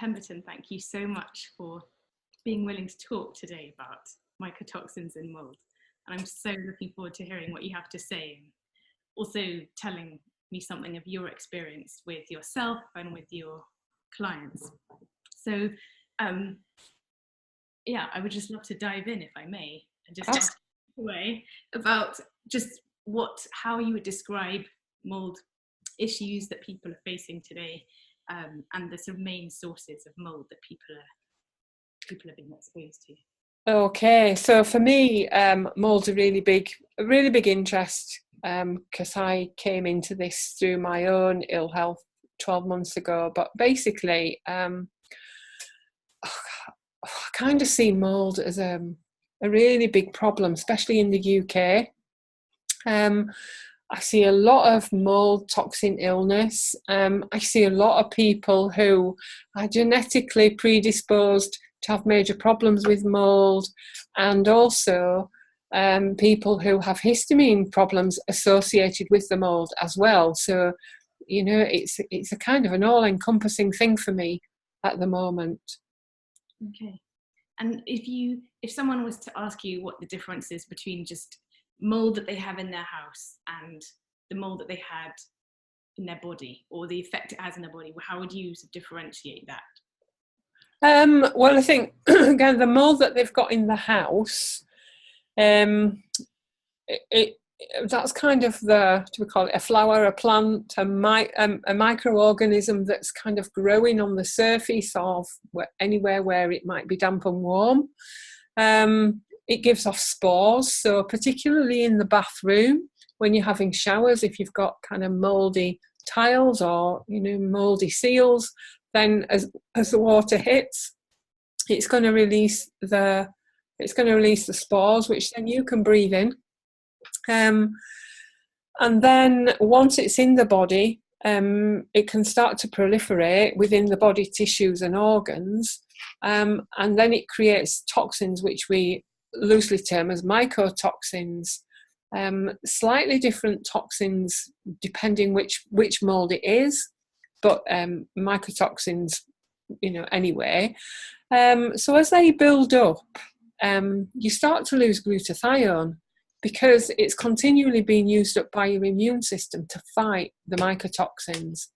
Pemberton, thank you so much for being willing to talk today about mycotoxins in mould. And I'm so looking forward to hearing what you have to say, and also telling me something of your experience with yourself and with your clients. So yeah, I would just love to dive in, if I may, and just ask away about just how you would describe mould issues that people are facing today, and the sort of main sources of mould that people are being exposed to. Okay, so for me, mould's a really big interest, because I came into this through my own ill health 12 months ago. But basically, I kind of see mould as a really big problem, especially in the UK. I see a lot of mould toxin illness. I see a lot of people who are genetically predisposed to have major problems with mould, and also people who have histamine problems associated with the mould as well. So, you know, it's a kind of an all-encompassing thing for me at the moment. Okay. And if someone was to ask you what the difference is between just mould that they have in their house and the mould that they had in their body, or the effect it has in their body, how would you differentiate that? Well, I think again, the mould that they've got in the house, that's kind of do we call it a flower, a plant, a microorganism that's kind of growing on the surface of anywhere where it might be damp and warm. It gives off spores, so particularly in the bathroom when you're having showers, if you've got kind of mouldy tiles or, you know, mouldy seals, then as the water hits, it's going to release the spores, which then you can breathe in. And then once it's in the body, it can start to proliferate within the body tissues and organs, and then it creates toxins, which we loosely term as mycotoxins. Slightly different toxins depending which mould it is, but mycotoxins, you know, anyway. So as they build up, you start to lose glutathione, because it's continually being used up by your immune system to fight the mycotoxins.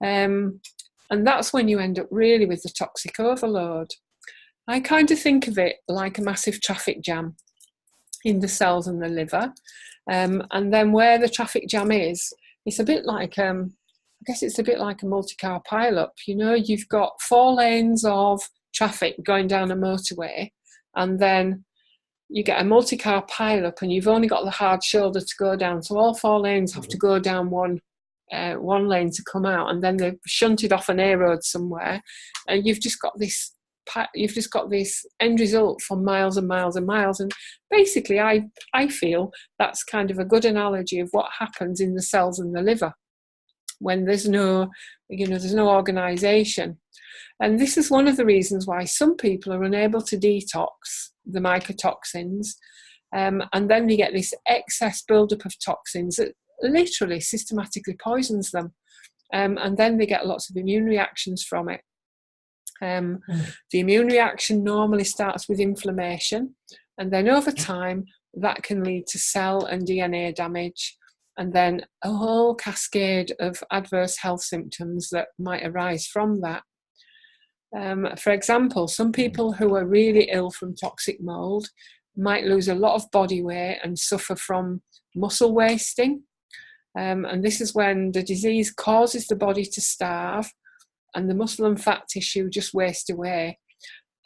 And that's when you end up really with the toxic overload. I kind of think of it like a massive traffic jam in the cells and the liver. And then where the traffic jam is, it's a bit like, I guess it's a bit like a multi-car pile-up. You know, you've got 4 lanes of traffic going down a motorway, and then you get a multi-car pile-up and you've only got the hard shoulder to go down. So all 4 lanes have to go down one lane to come out, and then they've shunted off an A road somewhere, and you've just got this end result for miles and miles and miles. And basically I feel that's kind of a good analogy of what happens in the cells in the liver when there's no organisation. And this is one of the reasons why some people are unable to detox the mycotoxins, and then they get this excess buildup of toxins that literally systematically poisons them, and then they get lots of immune reactions from it. The immune reaction normally starts with inflammation, and then over time that can lead to cell and DNA damage, and then a whole cascade of adverse health symptoms that might arise from that. For example, some people who are really ill from toxic mould might lose a lot of body weight and suffer from muscle wasting. And this is when the disease causes the body to starve and the muscle and fat tissue just waste away.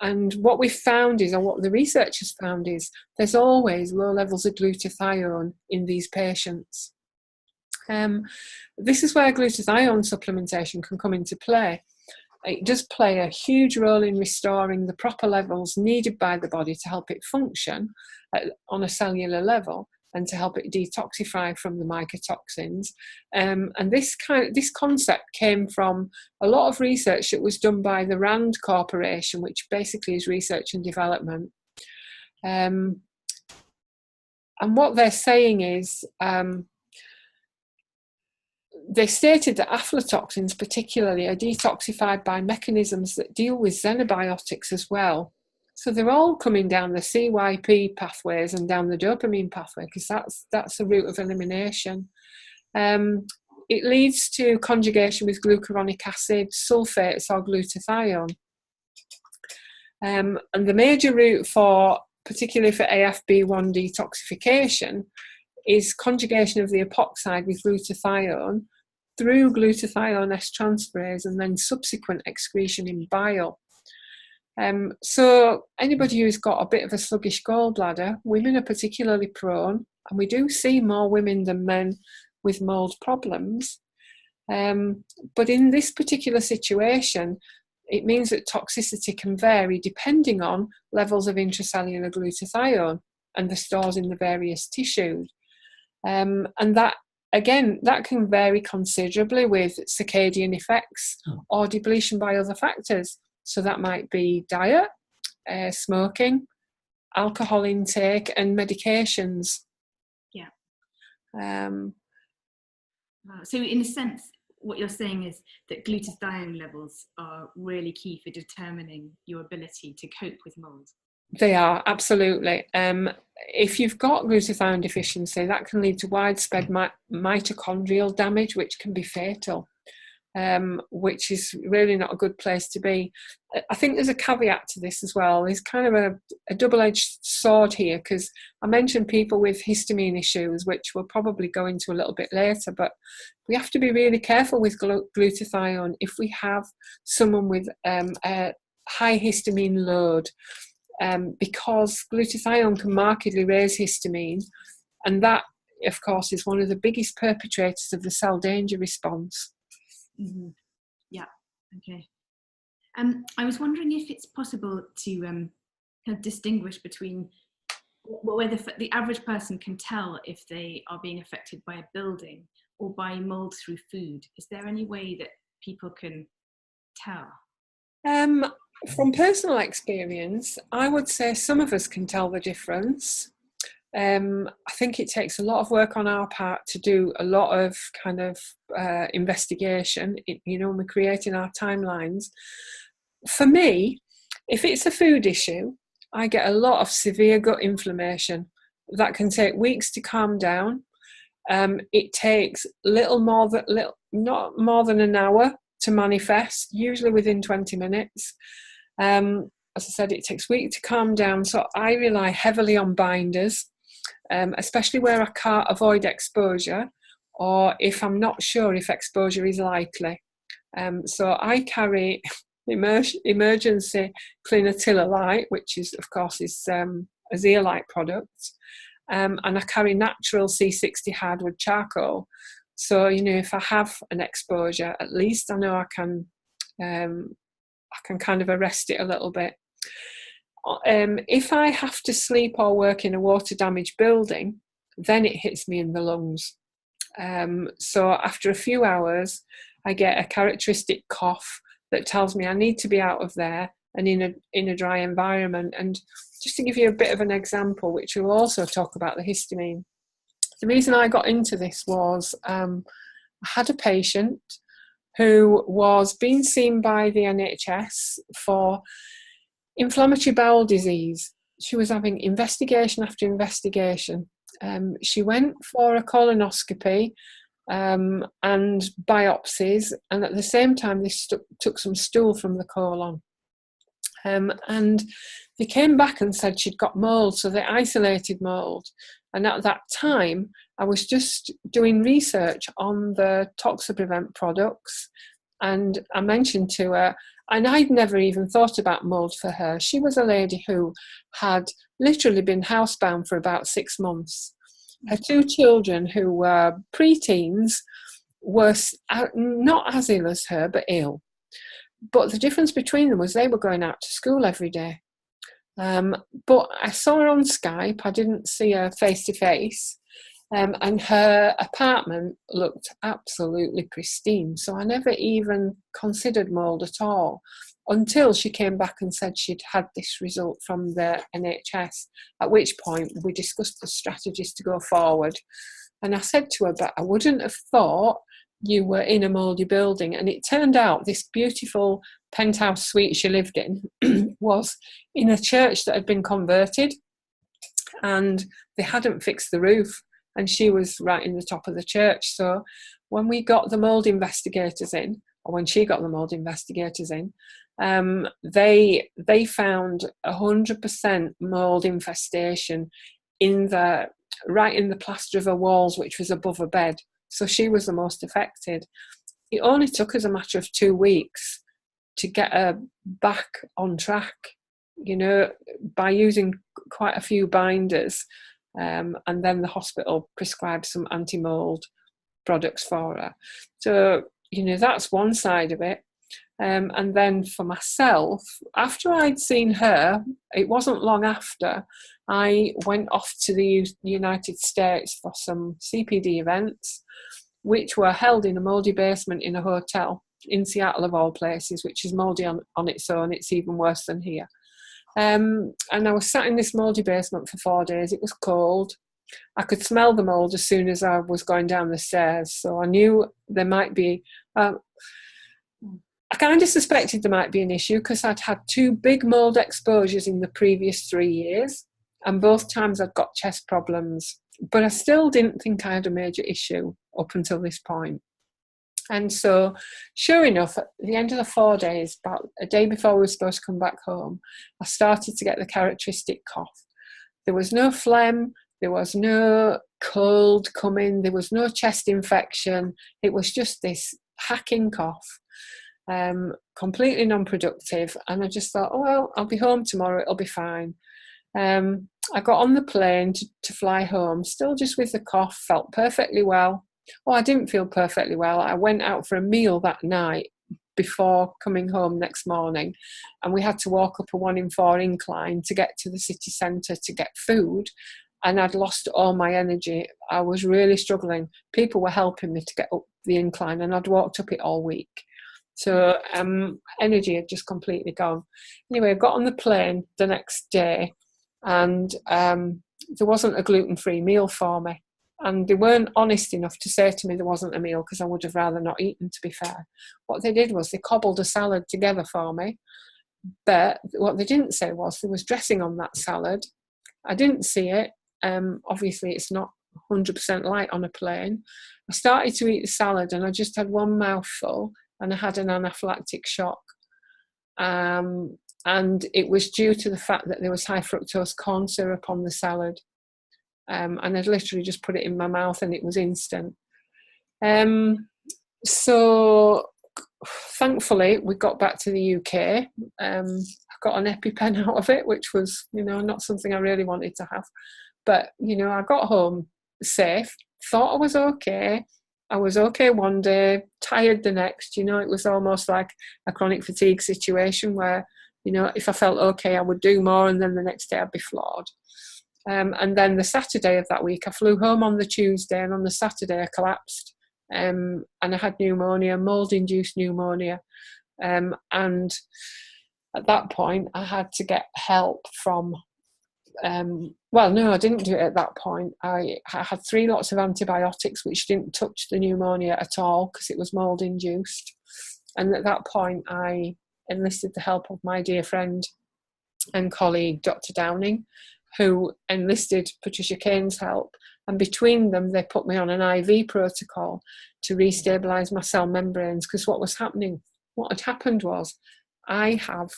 And what we've found is, or what the researchers found is, there's always low levels of glutathione in these patients. This is where glutathione supplementation can come into play. It does play a huge role in restoring the proper levels needed by the body to help it function on a cellular level, and to help it detoxify from the mycotoxins. And this concept came from a lot of research that was done by the RAND Corporation, which basically is research and development. And what they're saying is, they stated that aflatoxins particularly are detoxified by mechanisms that deal with xenobiotics as well. So they're all coming down the CYP pathways and down the dopamine pathway, because that's the route of elimination. It leads to conjugation with glucuronic acid, sulfates or glutathione. And the major route particularly for AFB1 detoxification, is conjugation of the epoxide with glutathione through glutathione S transferase and then subsequent excretion in bile. So anybody who's got a bit of a sluggish gallbladder, women are particularly prone, and we do see more women than men with mould problems. But in this particular situation, it means that toxicity can vary depending on levels of intracellular glutathione and the stores in the various tissues. And that, again, that can vary considerably with circadian effects or depletion by other factors. So that might be diet, smoking, alcohol intake, and medications. Yeah. Um, So in a sense, what you're saying is that glutathione levels are really key for determining your ability to cope with mould. They are, absolutely. If you've got glutathione deficiency, that can lead to widespread mitochondrial damage, which can be fatal, which is really not a good place to be. I think there's a caveat to this as well. There's kind of a double-edged sword here, because I mentioned people with histamine issues, which we'll probably go into a little bit later, but we have to be really careful with glutathione if we have someone with a high histamine load. Because glutathione can markedly raise histamine, and that, of course, is one of the biggest perpetrators of the cell danger response. Mm-hmm. Yeah, okay. I was wondering if it's possible to kind of distinguish between whether the average person can tell if they are being affected by a building or by mould through food. Is there any way that people can tell? From personal experience, I would say some of us can tell the difference. I think it takes a lot of work on our part to do a lot of kind of investigation, when we're creating our timelines. For me, if it's a food issue, I get a lot of severe gut inflammation that can take weeks to calm down. It takes not more than an hour to manifest, usually within 20 minutes. As I said, it takes weeks to calm down, so I rely heavily on binders, especially where I can't avoid exposure or if I'm not sure if exposure is likely. So I carry emergency Clinatilla Light, which is, of course, a zeolite product, and I carry natural C60 hardwood charcoal. So, if I have an exposure, at least I know I can kind of arrest it a little bit. If I have to sleep or work in a water damaged building, then it hits me in the lungs. So after a few hours, I get a characteristic cough that tells me I need to be out of there and in a dry environment. And just to give you a bit of an example, which we'll also talk about the histamine. The reason I got into this was I had a patient who was being seen by the NHS for inflammatory bowel disease. She was having investigation after investigation. She went for a colonoscopy and biopsies, and at the same time they took some stool from the colon. And they came back and said she'd got mould, so they isolated mould. And at that time, I was just doing research on the Toxaprevent products, and I mentioned to her, and I'd never even thought about mould for her. She was a lady who had literally been housebound for about 6 months. Her 2 children, who were preteens, were not as ill as her, but ill. But the difference between them was they were going out to school every day. But I saw her on Skype. I didn't see her face to face. And her apartment looked absolutely pristine. So I never even considered mould at all until she came back and said she'd had this result from the NHS, at which point we discussed the strategies to go forward. And I said to her, but I wouldn't have thought you were in a mouldy building. And it turned out this beautiful penthouse suite she lived in was in a church that had been converted, and they hadn't fixed the roof, and she was right in the top of the church. So when we got the mould investigators in, or when she got the mould investigators in, they found 100% mould infestation right in the plaster of her walls, which was above her bed. So she was the most affected. It only took us a matter of 2 weeks to get her back on track, you know, by using quite a few binders. And then the hospital prescribed some anti-mould products for her. So, you know, that's one side of it. And then for myself, after I'd seen her, it wasn't long after, I went off to the United States for some CPD events, which were held in a mouldy basement in a hotel in Seattle, of all places, which is mouldy on its own. It's even worse than here. And I was sat in this mouldy basement for 4 days. It was cold. I could smell the mould as soon as I was going down the stairs. So I knew there might be, I kind of suspected there might be an issue because I'd had 2 big mould exposures in the previous 3 years. And both times I'd got chest problems. But I still didn't think I had a major issue up until this point. And so, sure enough, at the end of the 4 days, about a day before we were supposed to come back home, I started to get the characteristic cough. There was no phlegm, there was no cold coming, there was no chest infection. It was just this hacking cough, completely non-productive. And I just thought, oh, well, I'll be home tomorrow, it'll be fine. I got on the plane to fly home, still just with the cough, felt perfectly well. Oh, I didn't feel perfectly well. I went out for a meal that night before coming home next morning, and we had to walk up a 1 in 4 incline to get to the city centre to get food, and I'd lost all my energy. I was really struggling. People were helping me to get up the incline, and I'd walked up it all week. So energy had just completely gone. Anyway, I got on the plane the next day, and there wasn't a gluten-free meal for me. And they weren't honest enough to say to me there wasn't a meal, because I would have rather not eaten, to be fair. What they did was they cobbled a salad together for me. But what they didn't say was there was dressing on that salad. I didn't see it. Obviously, it's not 100% light on a plane. I started to eat the salad and I just had 1 mouthful and I had an anaphylactic shock. And it was due to the fact that there was high fructose corn syrup on the salad. And I'd literally just put it in my mouth and it was instant. So thankfully we got back to the UK. I got an EpiPen out of it, which was, you know, not something I really wanted to have. But, you know, I got home safe, thought I was okay. I was okay one day, tired the next. You know, it was almost like a chronic fatigue situation where, you know, if I felt okay, I would do more, and then the next day I'd be flawed. And then the Saturday of that week, I flew home on the Tuesday, and on the Saturday I collapsed, and I had pneumonia, mould-induced pneumonia. And at that point, I had to get help from, well, no, I didn't do it at that point. I had 3 lots of antibiotics, which didn't touch the pneumonia at all because it was mould-induced. And at that point, I enlisted the help of my dear friend and colleague, Dr. Downing, who enlisted Patricia Kane's help. And between them, they put me on an IV protocol to restabilise my cell membranes, because what had happened was I have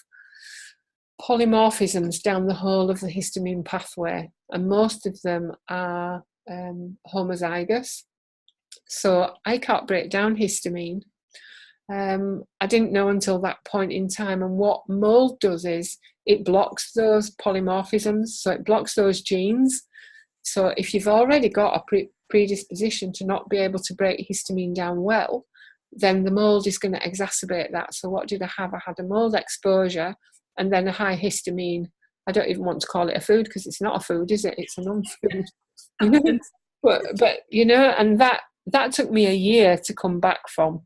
polymorphisms down the whole of the histamine pathway, and most of them are homozygous. So I can't break down histamine. I didn't know until that point in time. And what mould does is it blocks those polymorphisms, so it blocks those genes. So if you've already got a predisposition to not be able to break histamine down well, then the mould is going to exacerbate that. So what did I have? I had a mould exposure and then a high histamine. I don't even want to call it a food, because it's not a food, is it? It's a non-food. You know? but you know, and that took me a year to come back from.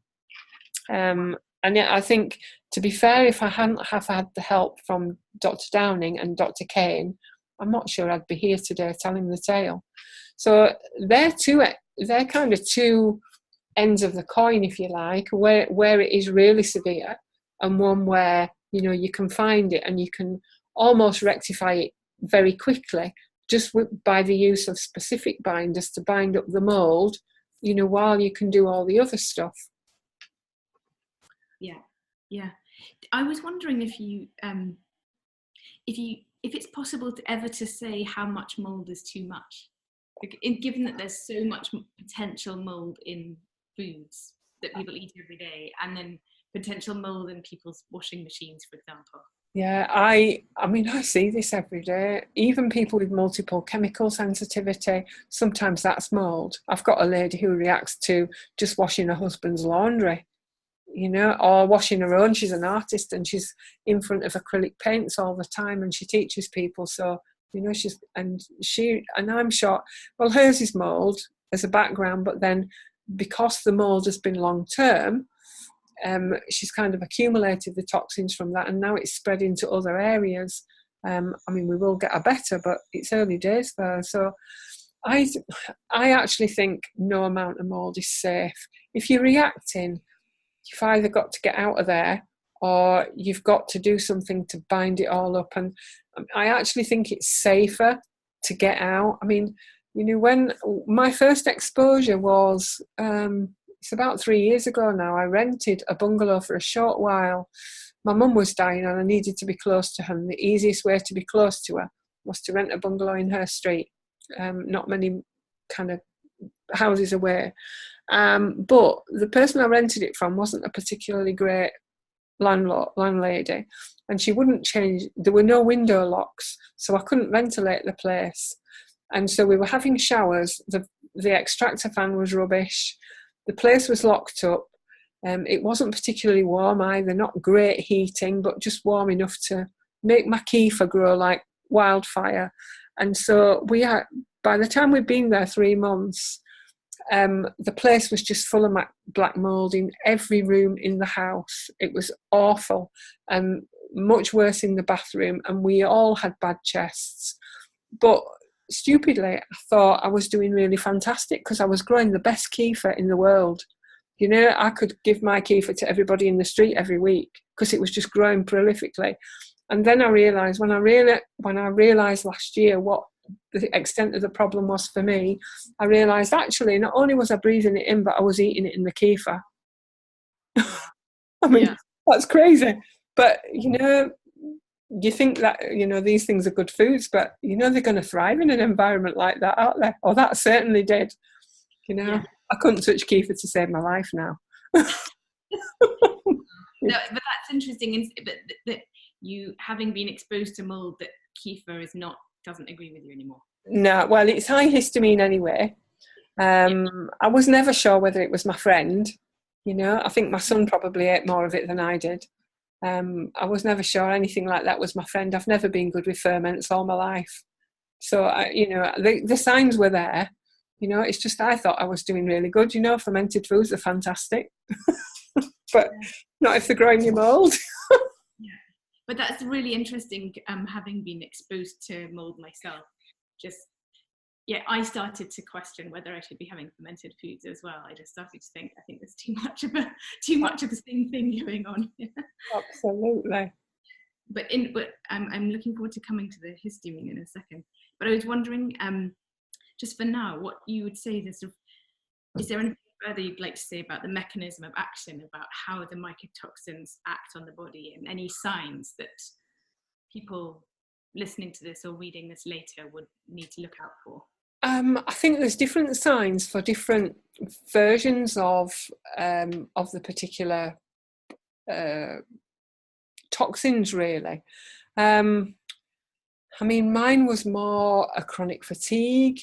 And yet I think, to be fair, if I hadn't have had the help from Dr. Downing and Dr. Kane, I'm not sure I'd be here today telling the tale. So they're kind of two ends of the coin, if you like, where it is really severe, and one where, you know, you can find it and you can almost rectify it very quickly, just by the use of specific binders to bind up the mould, you know, while you can do all the other stuff. Yeah. I was wondering if it's possible ever to say how much mould is too much, given that there's so much potential mould in foods that people eat every day, and then potential mould in people's washing machines, for example. Yeah, I mean, I see this every day. Even people with multiple chemical sensitivity, sometimes that's mould. I've got a lady who reacts to just washing her husband's laundry, you know, or washing her own. She's an artist and she's in front of acrylic paints all the time, and she teaches people. So, you know, and I'm sure, well, hers is mould as a background, but then because the mould has been long term, she's kind of accumulated the toxins from that, and now it's spread into other areas. I mean, we will get a better, but it's early days there. So I actually think no amount of mould is safe. If you're reacting, you've either got to get out of there or you've got to do something to bind it all up. And I actually think it's safer to get out. I mean, you know, when my first exposure was, it's about 3 years ago now, I rented a bungalow for a short while. My mum was dying and I needed to be close to her, and the easiest way to be close to her was to rent a bungalow in her street, not many kind of houses away. But the person I rented it from wasn't a particularly great landlady, and she wouldn't change. There were no window locks, so I couldn't ventilate the place. And so we were having showers. The extractor fan was rubbish. The place was locked up. It wasn't particularly warm either, not great heating, but just warm enough to make my kefir grow like wildfire. And so by the time we'd been there 3 months, the place was just full of black mould in every room in the house. It was awful, and much worse in the bathroom, and we all had bad chests. But stupidly, I thought I was doing really fantastic because I was growing the best kefir in the world. You know, I could give my kefir to everybody in the street every week because it was just growing prolifically. And then I realised, when I realised last year what the extent of the problem was for me, I realised actually not only was I breathing it in, but I was eating it in the kefir. I mean, That's crazy. But, you know, you think that, you know, these things are good foods, but, you know, they're going to thrive in an environment like that, aren't they? Or that certainly did. You know, I couldn't touch kefir to save my life now. No, but that's interesting. But that you, having been exposed to mould, that kefir doesn't agree with you anymore. No, well, it's high histamine anyway. I was never sure whether it was my friend. You know, I think my son probably ate more of it than I did. I was never sure anything like that was my friend. I've never been good with ferments all my life. So, you know, the signs were there. You know, it's just I thought I was doing really good. You know, fermented foods are fantastic. But not if they're growing your mould. But that's really interesting, having been exposed to mould myself. I started to question whether I should be having fermented foods as well. I just started to think, I think there's too much of the same thing going on. Absolutely. But I'm looking forward to coming to the histamine in a second. But I was wondering, just for now, what you would say is there anything further you'd like to say about the mechanism of action, about how the mycotoxins act on the body, and any signs that people listening to this or reading this later would need to look out for? I think there's different signs for different versions of the particular toxins, really. I mean, mine was more a chronic fatigue,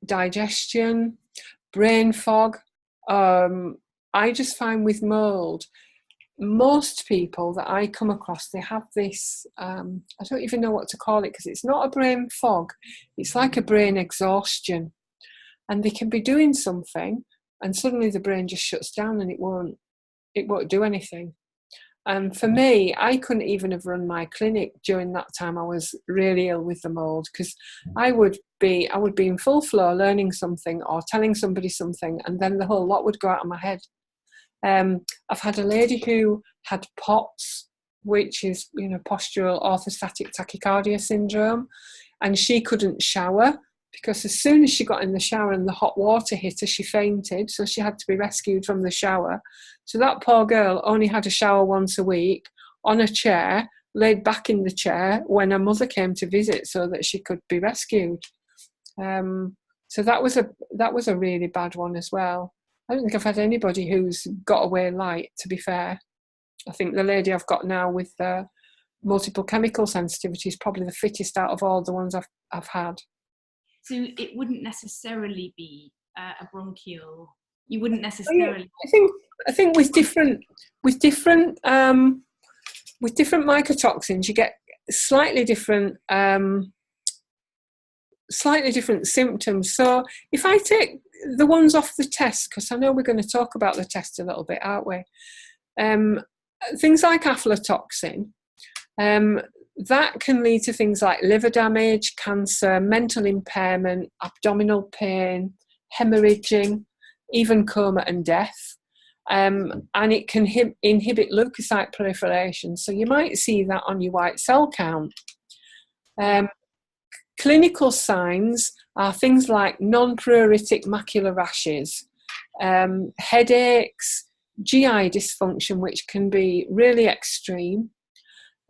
digestion, brain fog. I just find with mould, most people that I come across, they have this, I don't even know what to call it, because it's not a brain fog, it's like a brain exhaustion. And they can be doing something and suddenly the brain just shuts down and it won't do anything. And for me, I couldn't even have run my clinic during that time. I was really ill with the mould, because I would be in full flow learning something or telling somebody something, and then the whole lot would go out of my head. I've had a lady who had POTS, which is, postural orthostatic tachycardia syndrome, and she couldn't shower because as soon as she got in the shower and the hot water hit her, she fainted, so she had to be rescued from the shower. So that poor girl only had a shower once a week on a chair, laid back in the chair when her mother came to visit so that she could be rescued. So that was a really bad one as well. I don't think I've had anybody who's got away light, to be fair. I think the lady I've got now with the multiple chemical sensitivity is probably the fittest out of all the ones I've had. So it wouldn't necessarily be a bronchial. You wouldn't necessarily. I think with different mycotoxins, you get slightly different symptoms. So if I take the ones off the test, because I know we're going to talk about the test a little bit, aren't we? Things like aflatoxin. That can lead to things like liver damage, cancer, mental impairment, abdominal pain, hemorrhaging, even coma and death. And it can inhibit leukocyte proliferation. So you might see that on your white cell count. Clinical signs are things like non-pruritic macular rashes, headaches, GI dysfunction, which can be really extreme.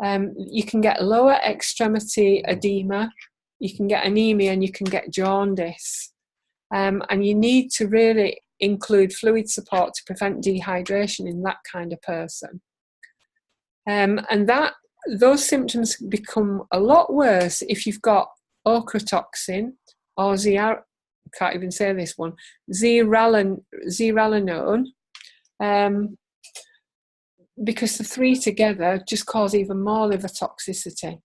You can get lower extremity edema, you can get anemia, and you can get jaundice. And you need to really include fluid support to prevent dehydration in that kind of person. And those symptoms become a lot worse if you've got ochratoxin or can't even say this one, zearalenone, because the three together just cause even more liver toxicity.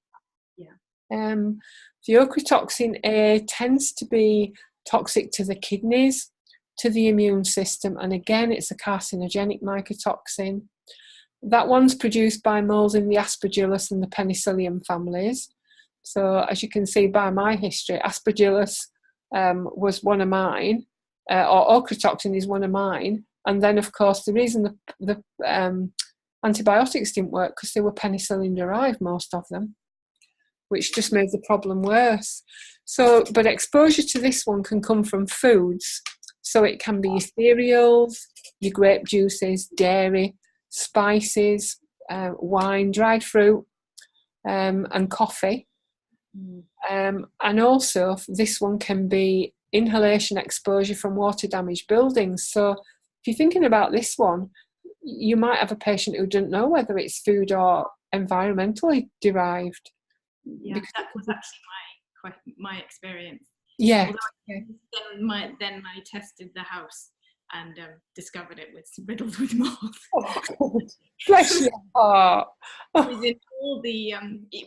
Yeah. The ochratoxin A tends to be toxic to the kidneys, to the immune system, and again, it's a carcinogenic mycotoxin. That one's produced by moulds in the Aspergillus and the Penicillium families. So as you can see by my history, Aspergillus was one of mine, or ochratoxin is one of mine. And then, of course, the reason the antibiotics didn't work because they were penicillin derived, most of them, which just made the problem worse. So, but exposure to this one can come from foods. So it can be your cereals, your grape juices, dairy, spices, wine, dried fruit, and coffee. And also this one can be inhalation exposure from water damaged buildings. So if you're thinking about this one, you might have a patient who doesn't know whether it's food or environmentally derived. Yeah, that was actually my experience. Yeah. Then I tested the house and discovered it was riddled with mold. Oh, bless your heart. It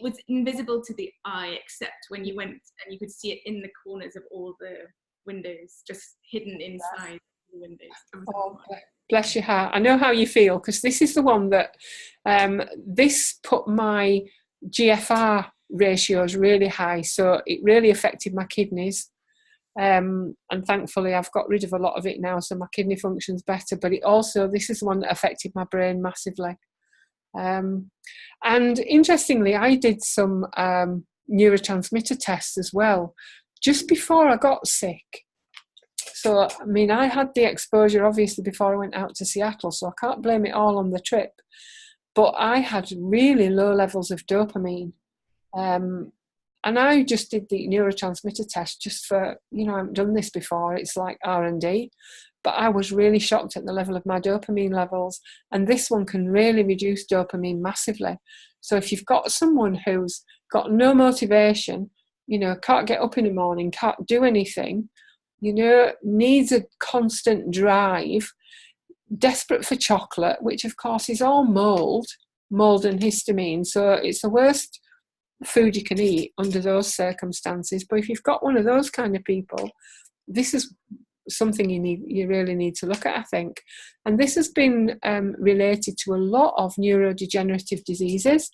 was invisible to the eye, except when you went and you could see it in the corners of all the windows, just hidden inside the windows. Oh, bless your heart. I know how you feel, because this is the one that this put my GFR ratios really high, so it really affected my kidneys. And thankfully I've got rid of a lot of it now, so my kidney function's better. But this is one that affected my brain massively. And interestingly, I did some neurotransmitter tests as well just before I got sick. So I mean, I had the exposure obviously before I went out to Seattle, so I can't blame it all on the trip, but I had really low levels of dopamine. And I just did the neurotransmitter test just for, I haven't done this before. It's like R&D. But I was really shocked at the level of my dopamine levels. And this one can really reduce dopamine massively. So if you've got someone who's got no motivation, can't get up in the morning, can't do anything, needs a constant drive, desperate for chocolate, which of course is all mould and histamine. So it's the worst food you can eat under those circumstances. But if you've got one of those kind of people, this is something you really need to look at, I think. And this has been related to a lot of neurodegenerative diseases,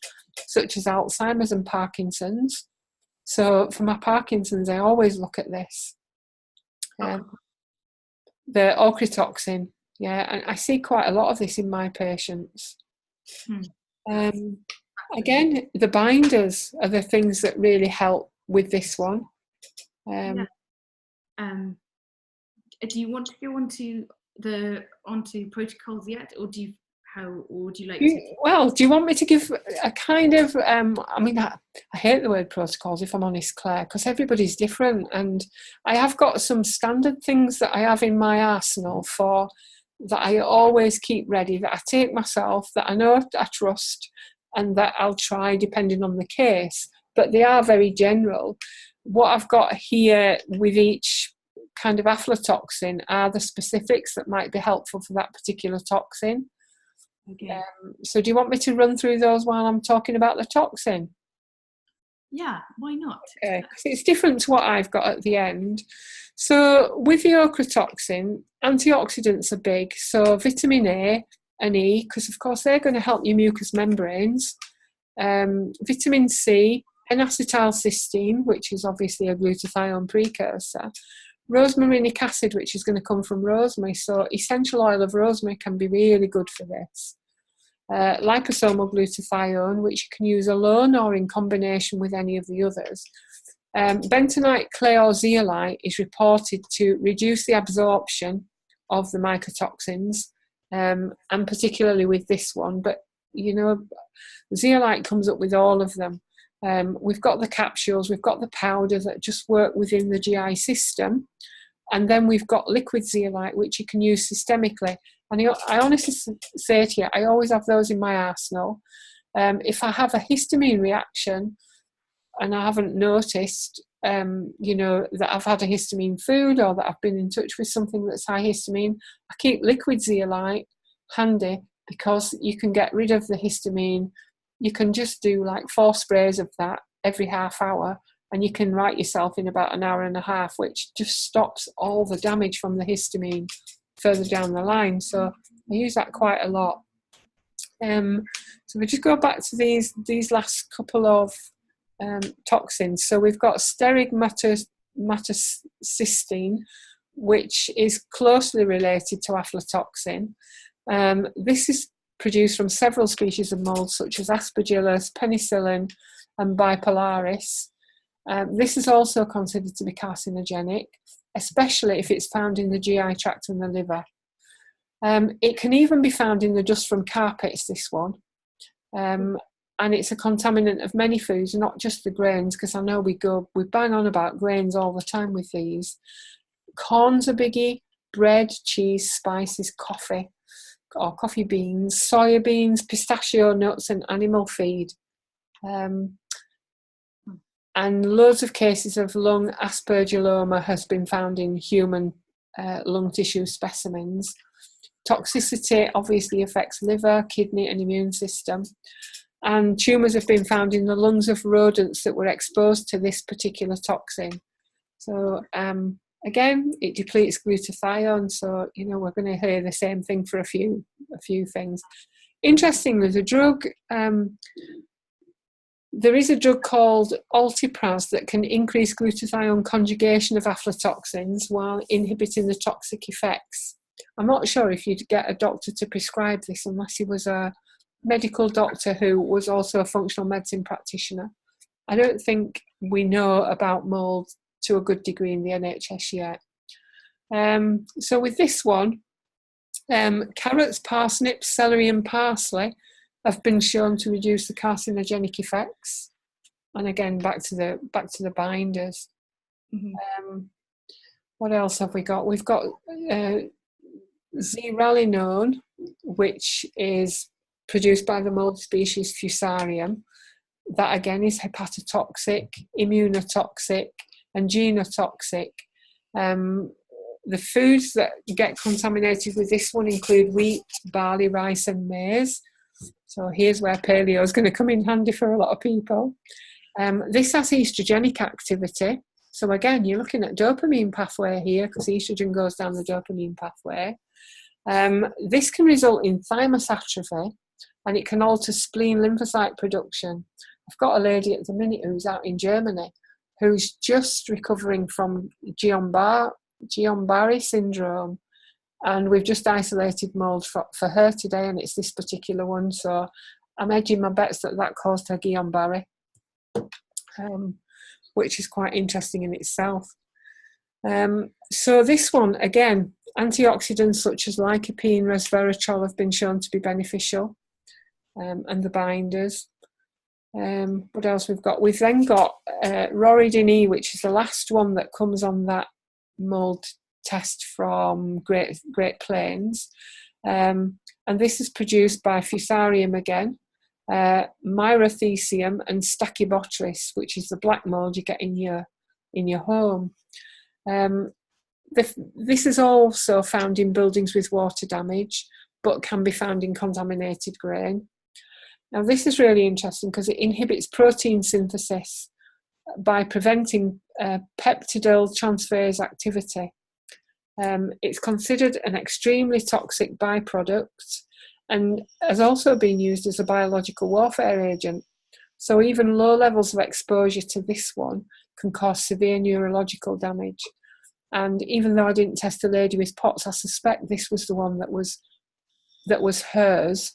such as Alzheimer's and Parkinson's. So for my Parkinson's, I always look at this. The ochratoxin, and I see quite a lot of this in my patients. Again, the binders are the things that really help with this one. Do you want to go onto protocols yet, or do you like to? to? Well, do you want me to give a kind of? I hate the word protocols, if I'm honest, Claire, because everybody's different, and I have got some standard things that I have in my arsenal that I always keep ready, that I take myself, that I know I trust, and that I'll try depending on the case. But they are very general. What I've got here with each kind of aflatoxin are the specifics that might be helpful for that particular toxin. Okay. So do you want me to run through those while I'm talking about the toxin? Yeah, why not? Okay, because it's different to what I've got at the end. So with the ochratoxin, antioxidants are big. So vitamin A and E, because of course they're going to help your mucous membranes. Vitamin C, N-acetylcysteine, which is obviously a glutathione precursor. Rosmarinic acid, which is going to come from rosemary. So essential oil of rosemary can be really good for this. Liposomal glutathione, which you can use alone or in combination with any of the others. Bentonite clay or zeolite is reported to reduce the absorption of the mycotoxins, and particularly with this one. But, zeolite comes up with all of them. We've got the capsules, we've got the powder that just work within the GI system, and then we've got liquid zeolite, which you can use systemically. And I honestly say to you, I always have those in my arsenal. If I have a histamine reaction and I haven't noticed, that I've had a histamine food or that I've been in touch with something that's high histamine, I keep liquid zeolite handy because you can get rid of the histamine. You can just do like 4 sprays of that every half hour, and you can right yourself in about an hour and a half, which just stops all the damage from the histamine further down the line. So I use that quite a lot. So we just go back to these last couple of toxins. So we've got steric matocystine, which is closely related to aflatoxin. This is produced from several species of mould, such as aspergillus, penicillin, and bipolaris. This is also considered to be carcinogenic, especially if it's found in the GI tract and the liver. It can even be found in the dust from carpets, this one. And it's a contaminant of many foods, not just the grains, because I know we bang on about grains all the time with these. Corn's a biggie, bread, cheese, spices, coffee, or coffee beans, soya beans, pistachio nuts, and animal feed. And loads of cases of lung aspergilloma has been found in human lung tissue specimens. Toxicity obviously affects liver, kidney, and immune system. And tumours have been found in the lungs of rodents that were exposed to this particular toxin. So again, it depletes glutathione. So we're going to hear the same thing for a few things. Interestingly, the drug. There is a drug called Altipraz that can increase glutathione conjugation of aflatoxins while inhibiting the toxic effects. I'm not sure if you'd get a doctor to prescribe this unless he was a medical doctor who was also a functional medicine practitioner. I don't think we know about mould to a good degree in the NHS yet. So with this one, carrots, parsnips, celery and parsley have been shown to reduce the carcinogenic effects. And again, back to the binders. Mm-hmm. What else have we got? We've got zearalenone, which is produced by the mould species Fusarium. That again is hepatotoxic, immunotoxic, and genotoxic. The foods that get contaminated with this one include wheat, barley, rice, and maize. So here's where paleo is going to come in handy for a lot of people. This has estrogenic activity, So again, you're looking at dopamine pathway here, because estrogen goes down the dopamine pathway. This can result in thymus atrophy, and it can alter spleen lymphocyte production. I've got a lady at the minute who's out in Germany who's just recovering from Guillain-Barré syndrome, and we've just isolated mould for her today, and it's this particular one. So I'm hedging my bets that caused her Guillain-Barré, which is quite interesting in itself. So this one, again, antioxidants such as lycopene, resveratrol have been shown to be beneficial, and the binders. What else we've got? We've then got Roridin E, which is the last one that comes on that mould test from Great Plains. And this is produced by Fusarium again, Myrothecium and Stachybotrys, which is the black mould you get in your home. This is also found in buildings with water damage, but can be found in contaminated grain. Now, this is really interesting because it inhibits protein synthesis by preventing peptidyl transferase activity. It's considered an extremely toxic byproduct and has also been used as a biological warfare agent. So even low levels of exposure to this one can cause severe neurological damage. And even though I didn't test a lady with POTS, I suspect this was the one that was hers,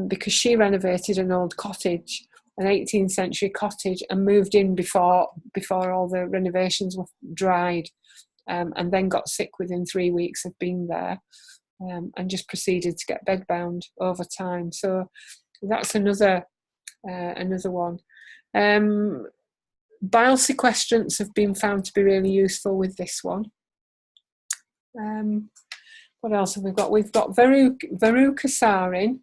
because she renovated an old cottage, an 18th century cottage, and moved in before all the renovations were dried, and then got sick within 3 weeks of being there, and just proceeded to get bedbound over time. So that's another one. Bile sequestrants have been found to be really useful with this one. What else have we got? We've got Verucasarin,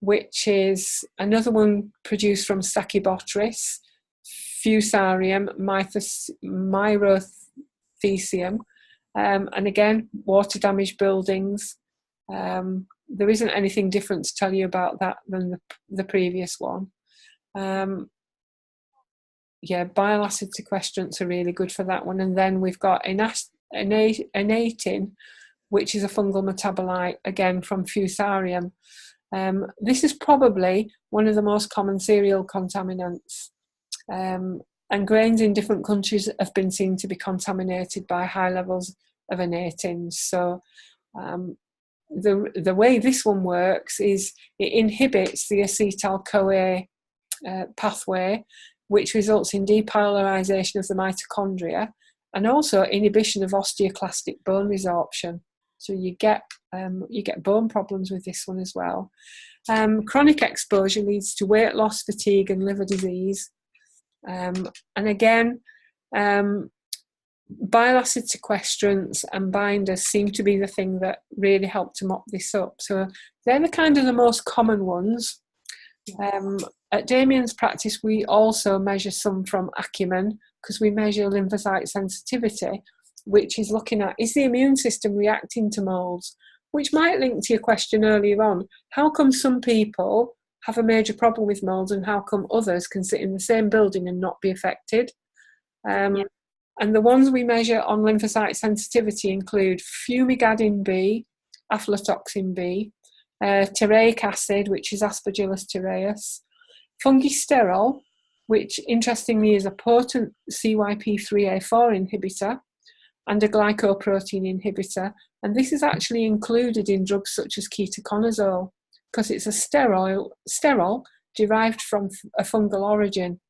which is another one produced from Stachybotrys, Fusarium, Myrothecium, and again, water damaged buildings. There isn't anything different to tell you about that than the previous one. Yeah, bile acid sequestrants are really good for that one. And then we've got Enatin, which is a fungal metabolite, again from Fusarium. This is probably one of the most common cereal contaminants. And grains in different countries have been seen to be contaminated by high levels of Enatins. So the way this one works is it inhibits the acetyl-CoA pathway, which results in depolarization of the mitochondria and also inhibition of osteoclastic bone resorption. So you get bone problems with this one as well. Chronic exposure leads to weight loss, fatigue, and liver disease. And again, bile acid sequestrants and binders seem to be the thing that really help to mop this up. So they're the kind of the most common ones. At Damien's practice, we also measure some from Acumen because we measure lymphocyte sensitivity, which is looking at, is the immune system reacting to moulds? Which might link to your question earlier on. How come some people have a major problem with moulds and how come others can sit in the same building and not be affected? And the ones we measure on lymphocyte sensitivity include fumigadin B, aflatoxin B, terreic acid, which is Aspergillus terreus, fungisterol, which interestingly is a potent CYP3A4 inhibitor and a glycoprotein inhibitor. And this is actually included in drugs such as ketoconazole because it's a sterol derived from a fungal origin.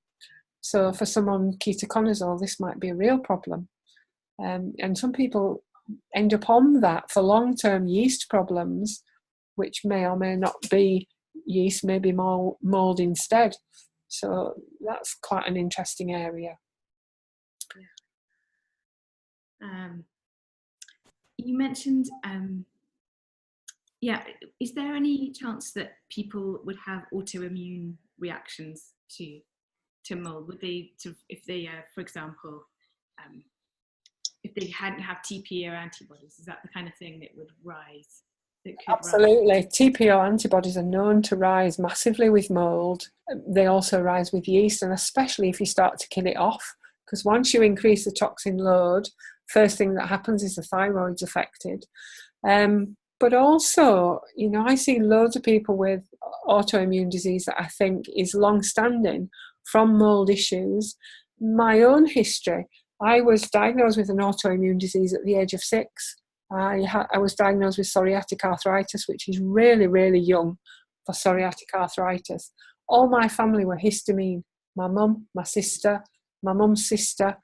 So for someone on ketoconazole, this might be a real problem. And some people end up on that for long-term yeast problems, which may or may not be yeast, maybe more mould instead. So that's quite an interesting area. You mentioned, is there any chance that people would have autoimmune reactions to mould? Would they, if they, for example, if they hadn't have TPO antibodies, is that the kind of thing that would rise? Absolutely. TPO antibodies are known to rise massively with mould. They also rise with yeast, and especially if you start to kill it off, because once you increase the toxin load, first thing that happens is the thyroid's affected. But also, I see loads of people with autoimmune disease that I think is long-standing from mould issues. My own history, I was diagnosed with an autoimmune disease at the age of 6. I was diagnosed with psoriatic arthritis, which is really, really young for psoriatic arthritis. All my family were histamine. My mum, my sister, my mum's sister,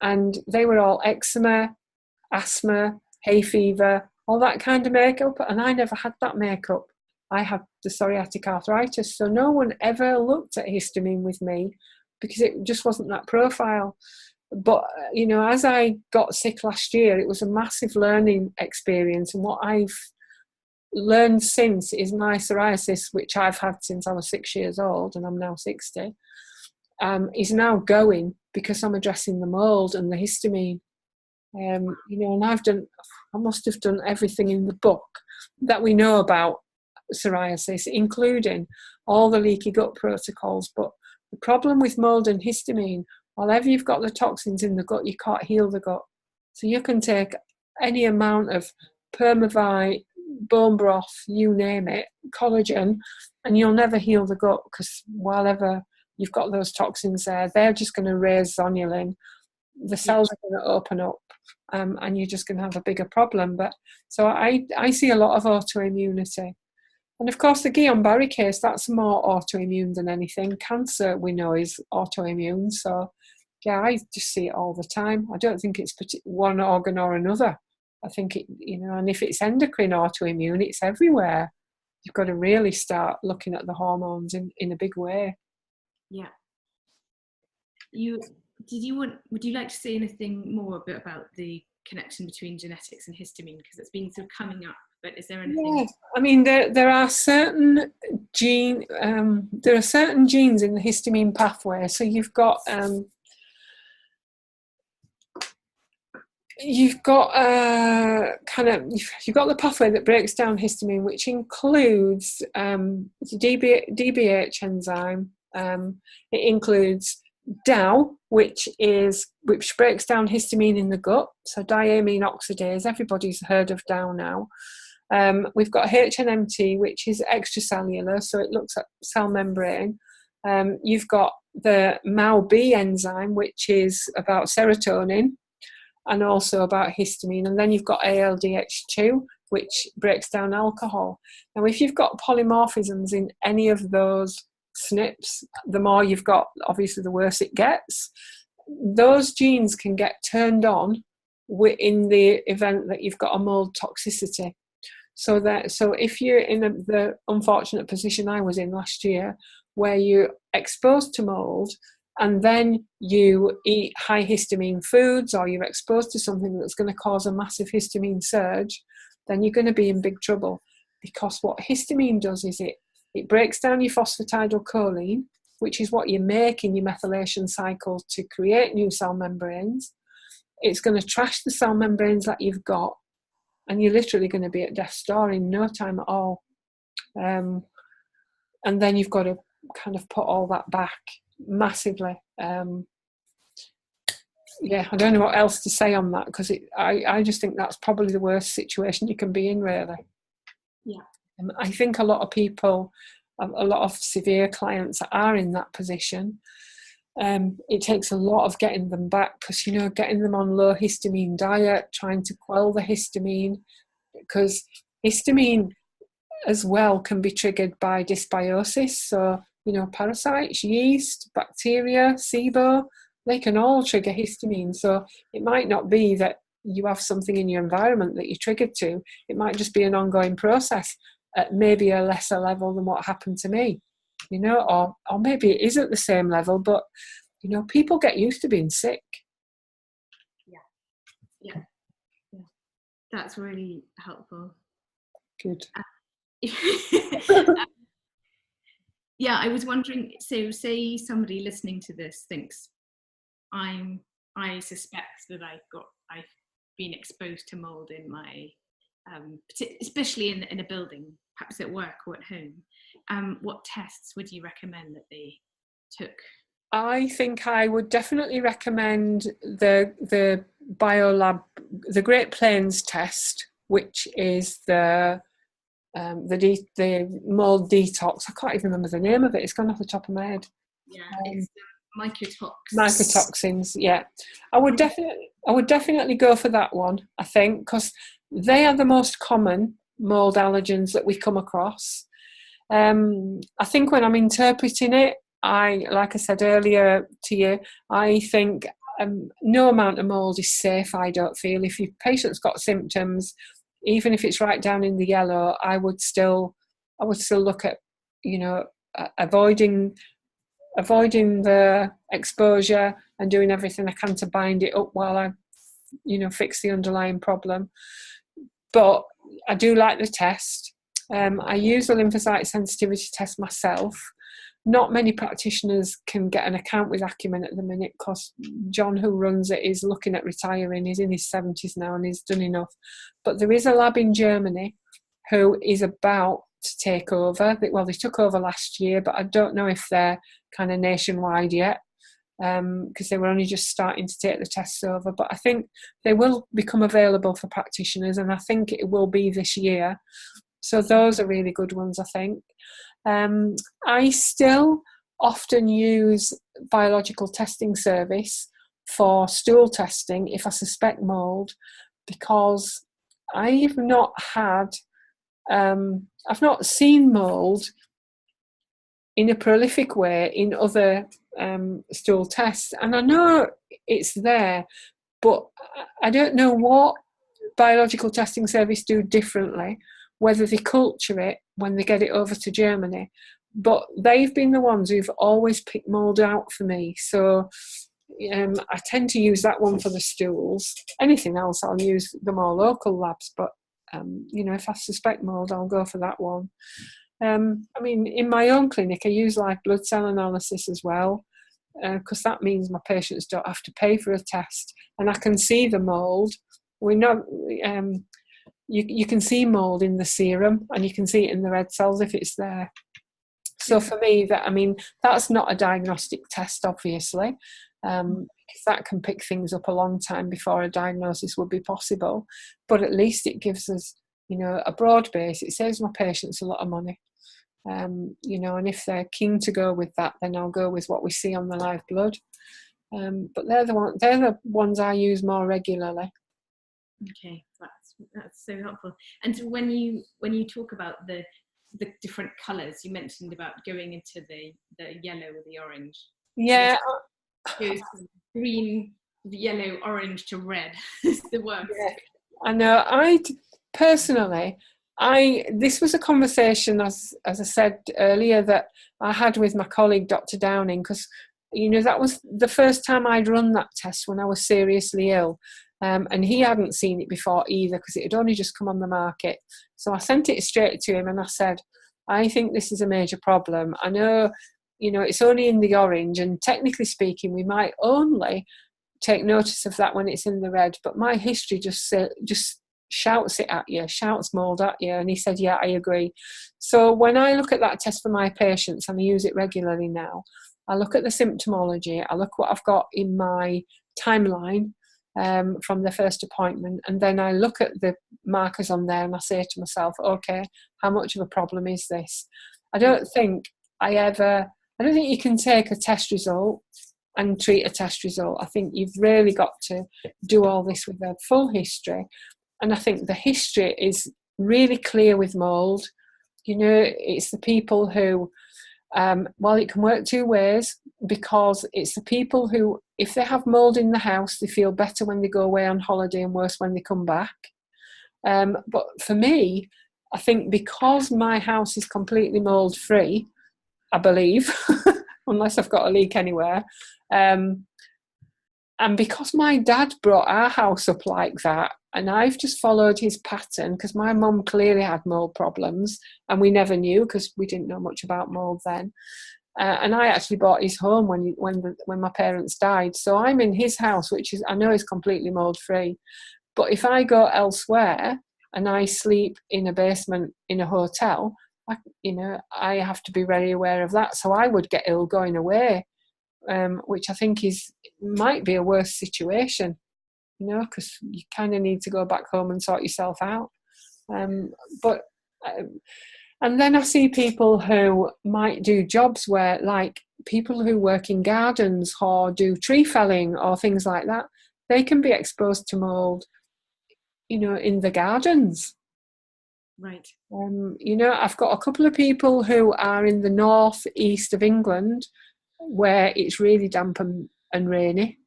and they were all eczema, asthma, hay fever, all that kind of makeup, and I never had that makeup. I had the psoriatic arthritis, so no one ever looked at histamine with me because it just wasn't that profile. But, as I got sick last year, it was a massive learning experience, and what I've learned since is my psoriasis, which I've had since I was 6 years old, and I'm now 60, is now going because I'm addressing the mould and the histamine. And I must have done everything in the book that we know about psoriasis, including all the leaky gut protocols. But the problem with mould and histamine, whenever you've got the toxins in the gut, you can't heal the gut. So you can take any amount of Permavite, bone broth, you name it, collagen, and you'll never heal the gut, because whenever you've got those toxins there, they're just going to raise zonulin. The cells are going to open up, and you're just going to have a bigger problem. But so I see a lot of autoimmunity. And of course, the Guillain-Barré case, that's more autoimmune than anything. Cancer, we know, is autoimmune. So, yeah, I just see it all the time. I don't think it's one organ or another. I think it, and if it's endocrine autoimmune, it's everywhere. You've got to really start looking at the hormones in a big way. Yeah. Would you like to say anything more about the connection between genetics and histamine? Because it's been sort of coming up, but is there anything? Yeah, I mean, there are certain genes in the histamine pathway. So you've got you've got the pathway that breaks down histamine, which includes the DBH enzyme. It includes DAO, which breaks down histamine in the gut. So diamine oxidase, everybody's heard of DAO now. We've got HNMT, which is extracellular, so it looks at cell membrane. You've got the MAO-B enzyme, which is about serotonin and also about histamine. And then you've got ALDH2, which breaks down alcohol. Now, if you've got polymorphisms in any of those SNPs, the more you've got, obviously, the worse it gets. Those genes can get turned on in the event that you've got a mold toxicity. So if you're in the unfortunate position I was in last year, where you're exposed to mold and then you eat high histamine foods, or you're exposed to something that's going to cause a massive histamine surge, then you're going to be in big trouble. Because what histamine does is it breaks down your phosphatidylcholine, which is what you make in your methylation cycle to create new cell membranes. It's going to trash the cell membranes that you've got, and you're literally going to be at death's door in no time at all. And then you've got to kind of put all that back massively. I don't know what else to say on that, because I just think that's probably the worst situation you can be in, really. Yeah. I think a lot of people, a lot of severe clients are in that position. It takes a lot of getting them back, because, getting them on low histamine diet, trying to quell the histamine, because histamine as well can be triggered by dysbiosis. So, parasites, yeast, bacteria, SIBO, they can all trigger histamine. So it might not be that you have something in your environment that you're triggered to. It might just be an ongoing process at maybe a lesser level than what happened to me, or maybe it is at the same level, but, people get used to being sick. Yeah. That's really helpful. Good. Yeah, I was wondering, so say somebody listening to this thinks, I suspect that I've been exposed to mold in my, especially in a building, perhaps at work or at home. What tests would you recommend that they took? I think I would definitely recommend the biolab, the Great Plains test, which is the mold detox. I can't even remember the name of it. It's gone off the top of my head. Yeah, it's mycotoxins. Yeah, I would definitely go for that one. I think because they are the most common mold allergens that we come across. I think when I'm interpreting it, like I said earlier to you, I think no amount of mold is safe. I don't feel if your patient's got symptoms, even if it's right down in the yellow, I would still look at, avoiding the exposure and doing everything I can to bind it up while I, fix the underlying problem. But I do like the test. I use the lymphocyte sensitivity test myself. Not many practitioners can get an account with Acumen at the minute because John, who runs it, is looking at retiring. He's in his 70s now and he's done enough. But there is a lab in Germany who is about to take over. Well, they took over last year, but I don't know if they're kind of nationwide yet because they were only just starting to take the tests over. But I think they will become available for practitioners, and I think it will be this year. So those are really good ones, I think. I still often use biological testing service for stool testing if I suspect mould, because I've not seen mould in a prolific way in other stool tests. And I know it's there, but I don't know what biological testing service do differently, whether they culture it when they get it over to Germany. But they've been the ones who've always picked mould out for me. So I tend to use that one for the stools. Anything else, I'll use the more local labs. But, if I suspect mould, I'll go for that one. In my own clinic, I use live blood cell analysis as well, because that means my patients don't have to pay for a test. And I can see the mould. We know... You can see mould in the serum and you can see it in the red cells if it's there. So for me, that's not a diagnostic test, obviously, because that can pick things up a long time before a diagnosis would be possible. But at least it gives us, a broad base. It saves my patients a lot of money. And if they're keen to go with that, then I'll go with what we see on the live blood. But they're the ones I use more regularly. Okay, that's so helpful. And so when you talk about the different colours, you mentioned about going into the yellow or the orange. Yeah. Goes from green, yellow, orange to red is the worst. Yeah, I know. This was a conversation, as I said earlier, that I had with my colleague, Dr. Downing, because, that was the first time I'd run that test when I was seriously ill. And he hadn't seen it before either because it had only just come on the market. So I sent it straight to him and I said, I think this is a major problem. I know, it's only in the orange, and technically speaking, we might only take notice of that when it's in the red. But my history just shouts it at you, shouts mould at you. And he said, yeah, I agree. So when I look at that test for my patients, and I use it regularly now, I look at the symptomology, I look what I've got in my timeline from the first appointment, and then I look at the markers on there and I say to myself, okay, how much of a problem is this? I don't think you can take a test result and treat a test result. I think you've really got to do all this with a full history, and I think the history is really clear with mould. It's the people who it can work two ways, because it's the people who, if they have mould in the house, they feel better when they go away on holiday and worse when they come back. But for me, I think because my house is completely mould free, I believe, unless I've got a leak anywhere, and because my dad brought our house up like that, and I've just followed his pattern, because my mum clearly had mould problems and we never knew because we didn't know much about mould then. And I actually bought his home when my parents died. So I'm in his house, which I know is completely mould free. But if I go elsewhere and I sleep in a basement in a hotel, I have to be very aware of that. So I would get ill going away which I think might be a worse situation, because you kind of need to go back home and sort yourself out. But and then I see people who might do jobs where, like people who work in gardens or do tree felling or things like that, they can be exposed to mould, in the gardens. Right. I've got a couple of people who are in the north east of England where it's really damp and rainy.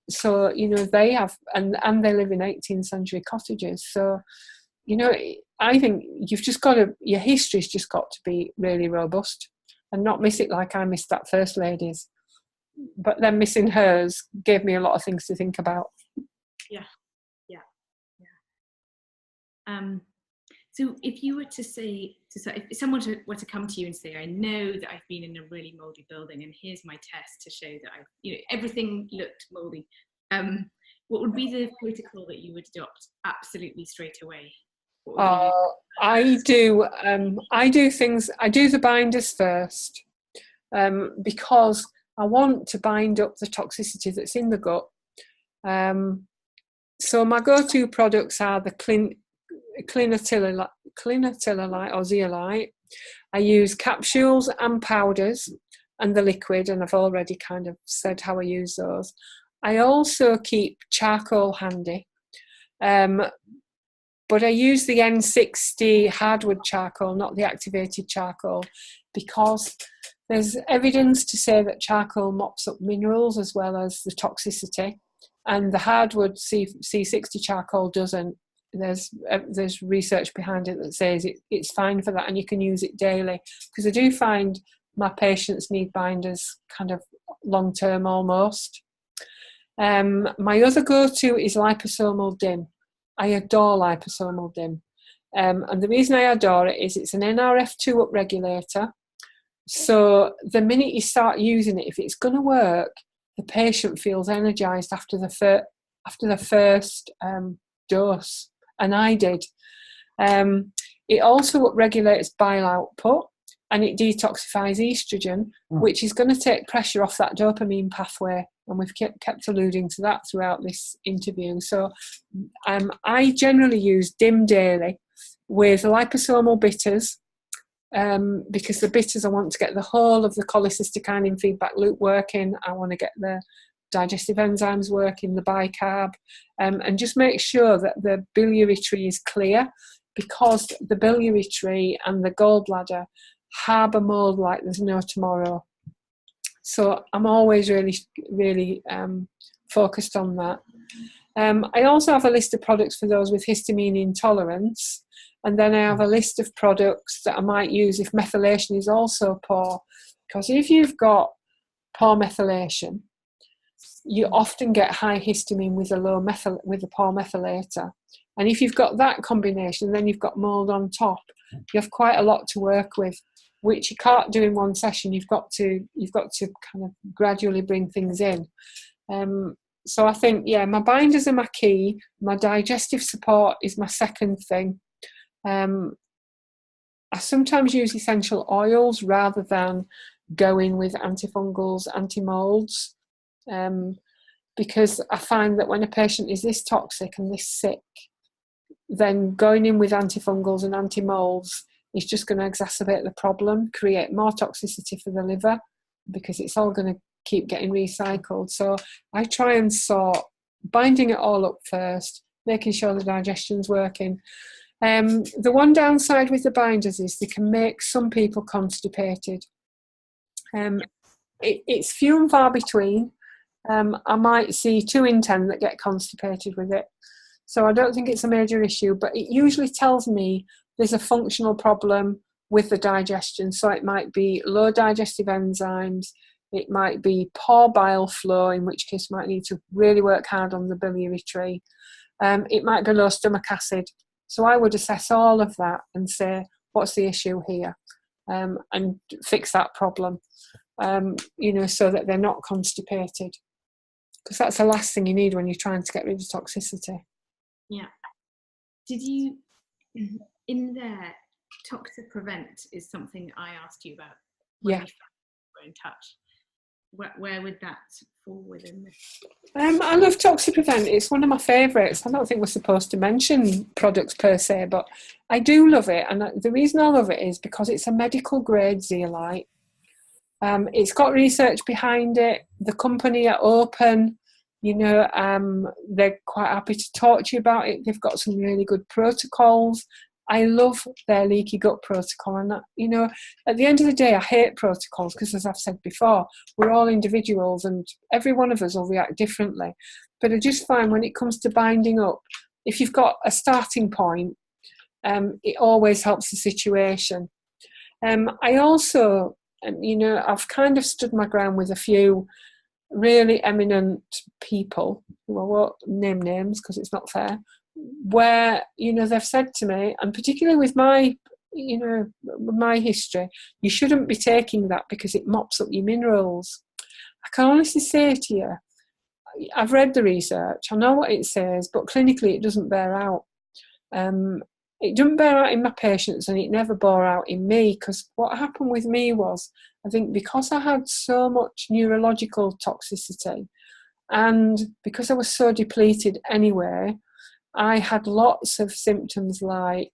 So, they have, and they live in 18th century cottages. So, I think your history's just got to be really robust and not miss it like I missed that First Lady's. But then missing hers gave me a lot of things to think about. Yeah. So if you were to say, if someone were to come to you and say, I know that I've been in a really mouldy building and here's my test to show that everything looked mouldy, what would be the protocol that you would adopt absolutely straight away? I do the binders first, because I want to bind up the toxicity that's in the gut. So my go-to products are the clinotilolite or zeolite. I use capsules and powders and the liquid, and I've already kind of said how I use those. I also keep charcoal handy, but I use the N60 hardwood charcoal, not the activated charcoal, because there's evidence to say that charcoal mops up minerals as well as the toxicity, and the hardwood C60 charcoal doesn't. There's research behind it that says it's fine for that, and you can use it daily, because I do find my patients need binders kind of long term almost. My other go-to is liposomal dim. I adore liposomal dim, and the reason I adore it is it's an NRF2 upregulator. So the minute you start using it, if it's going to work, the patient feels energised after the first dose, and I did. It also upregulates bile output, and it detoxifies estrogen, which is going to take pressure off that dopamine pathway. And we've kept alluding to that throughout this interview. So I generally use dim daily with liposomal bitters, because the bitters, I want to get the whole of the cholecystokinin feedback loop working. I want to get the digestive enzymes working, the bicarb, and just make sure that the biliary tree is clear, because the biliary tree and the gallbladder harbour mould like there's no tomorrow. So I'm always really, really focused on that. I also have a list of products for those with histamine intolerance, and then I have a list of products that I might use if methylation is also poor, because if you've got poor methylation, you often get high histamine with a poor methylator. And if you've got that combination, then you've got mould on top. You have quite a lot to work with, which you can't do in one session. You've got to kind of gradually bring things in. So I think, my binders are my key. My digestive support is my second thing. I sometimes use essential oils rather than going with antifungals, anti-moulds, because I find that when a patient is this toxic and this sick, then going in with antifungals and anti-moulds is just going to exacerbate the problem, create more toxicity for the liver, because it's all going to keep getting recycled. So I try and sort binding it all up first, making sure the digestion's working. The one downside with the binders is they can make some people constipated. It's few and far between. I might see 2 in 10 that get constipated with it. So I don't think it's a major issue, but it usually tells me there's a functional problem with the digestion. So it might be low digestive enzymes, it might be poor bile flow, in which case you might need to really work hard on the biliary tree. It might be low stomach acid. So I would assess all of that and say, what's the issue here? And fix that problem, so that they're not constipated. Because that's the last thing you need when you're trying to get rid of toxicity. Yeah. Did you, in there, Toxic Prevent is something I asked you about when we were in touch. where would that fall within this? I love ToxiPrevent. It's one of my favourites. I don't think we're supposed to mention products per se, but I do love it. And the reason I love it is because it's a medical grade zeolite. It's got research behind it. The company are open. They're quite happy to talk to you about it. They've got some really good protocols. I love their leaky gut protocol. And at the end of the day, I hate protocols because, as I've said before, we're all individuals and every one of us will react differently. But I just find when it comes to binding up, if you've got a starting point, it always helps the situation. I also, I've kind of stood my ground with a few really eminent people, who I won't name names because it's not fair, where they've said to me, and particularly with my history, you shouldn't be taking that because it mops up your minerals. I can honestly say to you, I've read the research, I know what it says, but clinically it doesn't bear out. It didn't bear out in my patients, and it never bore out in me, because what happened with me was, I think because I had so much neurological toxicity and because I was so depleted anyway, I had lots of symptoms like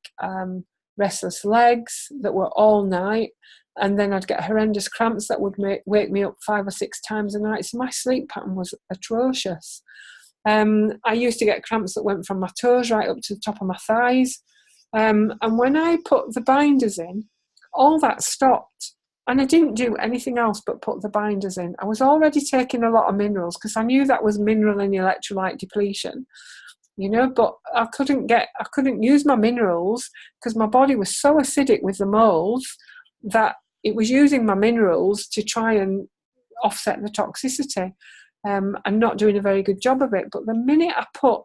restless legs that were all night, and then I'd get horrendous cramps that would wake me up 5 or 6 times a night. So my sleep pattern was atrocious. I used to get cramps that went from my toes right up to the top of my thighs. And when I put the binders in, all that stopped. And I didn't do anything else but put the binders in. I was already taking a lot of minerals because I knew that was mineral and electrolyte depletion. But I couldn't use my minerals because my body was so acidic with the molds that it was using my minerals to try and offset the toxicity, and not doing a very good job of it. But the minute I put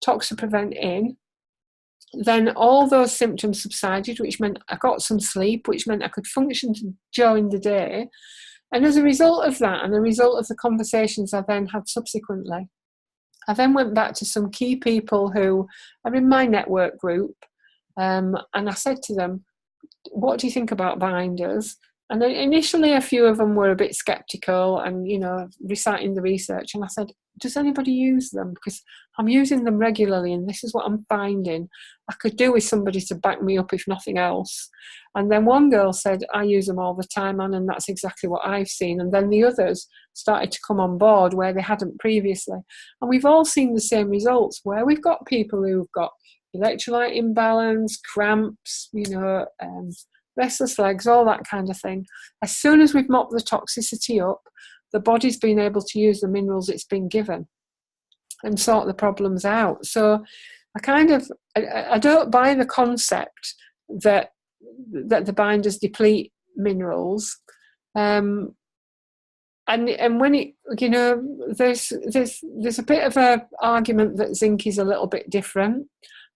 ToxiPrevent in, then all those symptoms subsided, which meant I got some sleep, which meant I could function during the day. And as a result of that, and a result of the conversations I then had subsequently, I then went back to some key people who are in my network group, and I said to them, what do you think about binders? And initially a few of them were a bit sceptical and, reciting the research. And I said, does anybody use them? Because I'm using them regularly and this is what I'm finding. I could do with somebody to back me up if nothing else. And then one girl said, I use them all the time, Anne, and that's exactly what I've seen. And then the others started to come on board where they hadn't previously. And we've all seen the same results, where we've got people who've got electrolyte imbalance, cramps, restless legs, all that kind of thing. As soon as we've mopped the toxicity up, the body's been able to use the minerals it's been given and sort the problems out. So I don't buy the concept that the binders deplete minerals. And when it, there's a bit of a argument that zinc is a little bit different.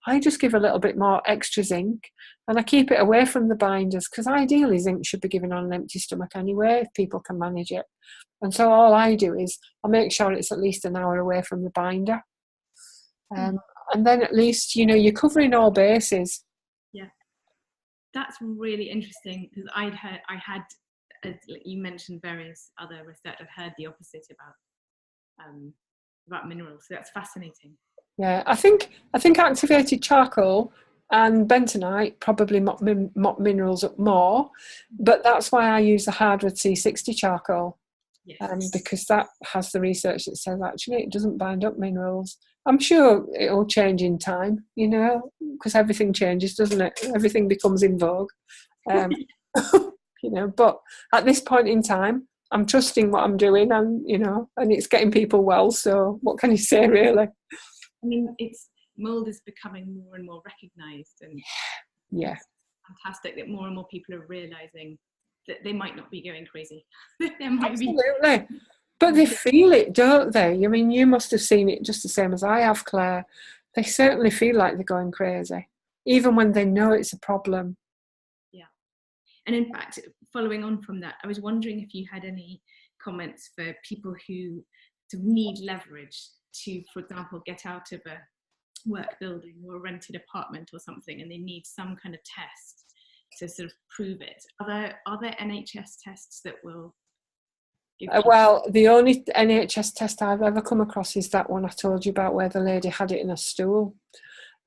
I just give a little bit more extra zinc and I keep it away from the binders, because ideally zinc should be given on an empty stomach anyway if people can manage it. And so all I do is I make sure it's at least an hour away from the binder. And then at least, you're covering all bases. Yeah, that's really interesting, because I had, as you mentioned, various other research. I've heard the opposite about minerals. So that's fascinating. Yeah, I think activated charcoal and bentonite probably mop minerals up more, but that's why I use the hardwood C60 charcoal. Yes. Because that has the research that says actually it doesn't bind up minerals. I'm sure it'll change in time, because everything changes, doesn't it? Everything becomes in vogue. But at this point in time, I'm trusting what I'm doing, and and it's getting people well. So what can you say, really? I mean, mould is becoming more and more recognised, and yeah, it's fantastic that more and more people are realising that they might not be going crazy. Absolutely. But they feel it, don't they? I mean, you must have seen it just the same as I have, Claire. They certainly feel like they're going crazy, even when they know it's a problem. Yeah. And in fact, following on from that, I was wondering if you had any comments for people who need leverage to, for example, get out of a work building or a rented apartment or something, and they need some kind of test to sort of prove it. Are there NHS tests that will Well, the only NHS test I've ever come across is that one I told you about, where the lady had it in a stool.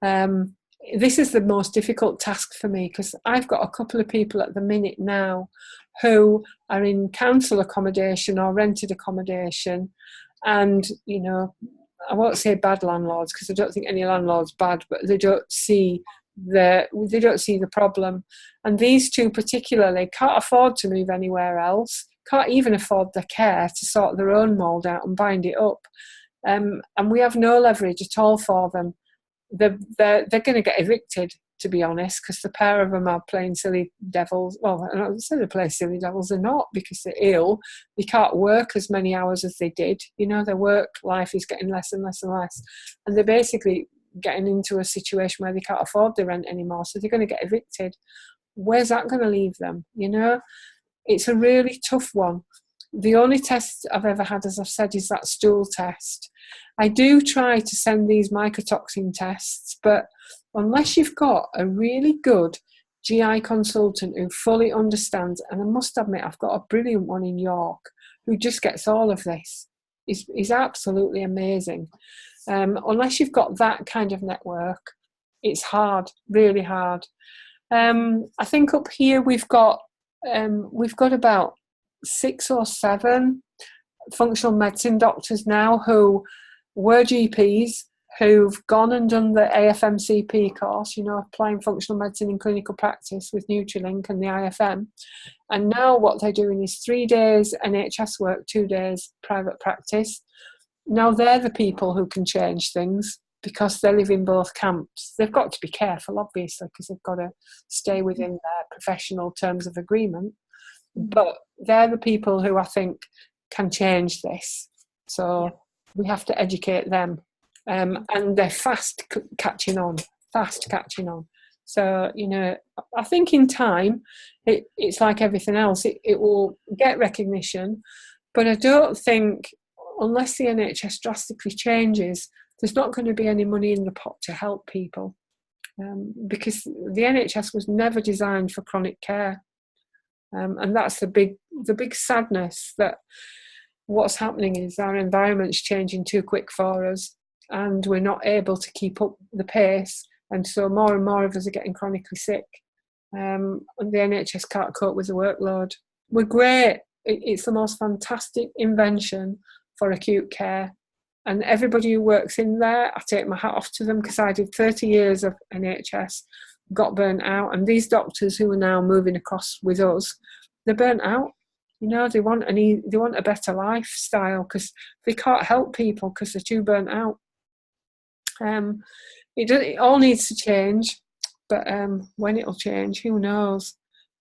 This is the most difficult task for me, because I've got a couple of people at the minute now who are in council accommodation or rented accommodation, and you know, I won't say bad landlords, because I don't think any landlord's bad, but they don't see the problem. And these two particularly can't afford to move anywhere else, can't even afford the care to sort their own mould out and bind it up, and we have no leverage at all for them. They're going to get evicted, to be honest, because the pair of them are playing silly devils. Well, I don't say they play silly devils, they're not, because they're ill. They can't work as many hours as they did. You know, their work life is getting less and less and less, and they're basically getting into a situation where they can't afford the rent anymore, so they're going to get evicted. Where's that going to leave them? You know, it's a really tough one. The only test I've ever had, as I've said, is that stool test. I do try to send these mycotoxin tests, but unless you've got a really good GI consultant who fully understands, and I must admit I've got a brilliant one in York who just gets all of this. He's absolutely amazing. Unless you've got that kind of network, it's hard, really hard. I think up here we've got about 6 or 7 functional medicine doctors now who were GPs, who've gone and done the AFMCP course, you know, applying functional medicine in clinical practice with Nutrilink and the IFM. And now what they're doing is 3 days NHS work, 2 days private practice. Now they're the people who can change things, because they live in both camps. They've got to be careful, obviously, because they've got to stay within their professional terms of agreement. But they're the people who I think can change this. So we have to educate them. And they're fast catching on. So, you know, I think in time, it's like everything else. It will get recognition. But I don't think, unless the NHS drastically changes, there's not going to be any money in the pot to help people. Because the NHS was never designed for chronic care. And that's the big sadness, that what's happening is our environment's changing too quick for us, and we're not able to keep up the pace, and so more and more of us are getting chronically sick, and the NHS can't cope with the workload. We're great. It's the most fantastic invention for acute care, and everybody who works in there, I take my hat off to them, because I did 30 years of NHS, got burnt out, and these doctors who are now moving across with us, they're burnt out. You know, they want a better lifestyle, because they can't help people because they're too burnt out. It all needs to change, but when it'll change, who knows?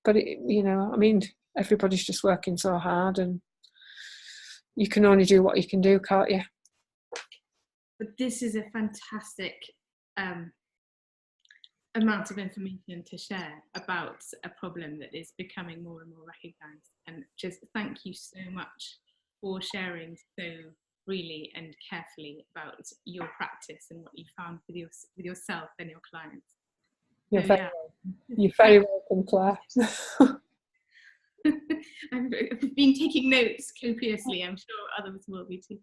But you know, I mean, everybody's just working so hard, and you can only do what you can do, can't you? But this is a fantastic amount of information to share about a problem that is becoming more and more recognised. And just thank you so much for sharing so freely and carefully about your practice and what you found with yourself and your clients. You're very welcome, Claire. I've been taking notes copiously. I'm sure others will be too.